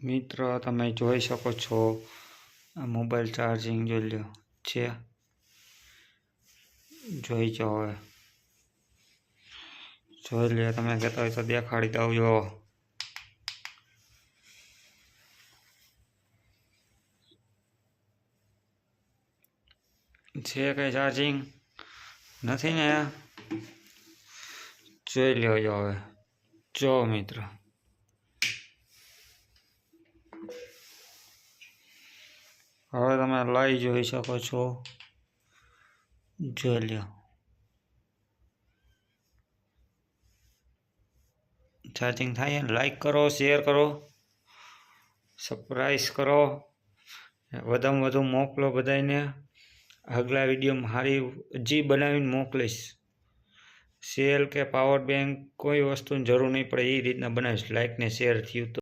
મિત્રો તમે જોઈ શકો છો આ મોબાઈલ ચાર્જિંગ જોઈ લો છે જોઈ જાઓ હવે જોઈ લે તમે કહેતા હોય તો દેખાડી દઉં જો છે કઈ ચાર્જિંગ નથી ને જોઈ લ્યો જો હવે જો મિત્રો હવે તમે લાઈવ જોઈ શકો છો જોઈ લ્યો ચાર્જિંગ થાય લાઈક કરો શેર કરો સબસ્ક્રાઇબ કરો વધુમાં વધુ મોકલો બધાને આગલા વિડીયોમાં હારી હજી બનાવીને મોકલીશ સેલ કે પાવર બેંક કોઈ વસ્તુની જરૂર નહીં પડે એ રીતના બનાવીશ લાઈક ને શેર થયું તો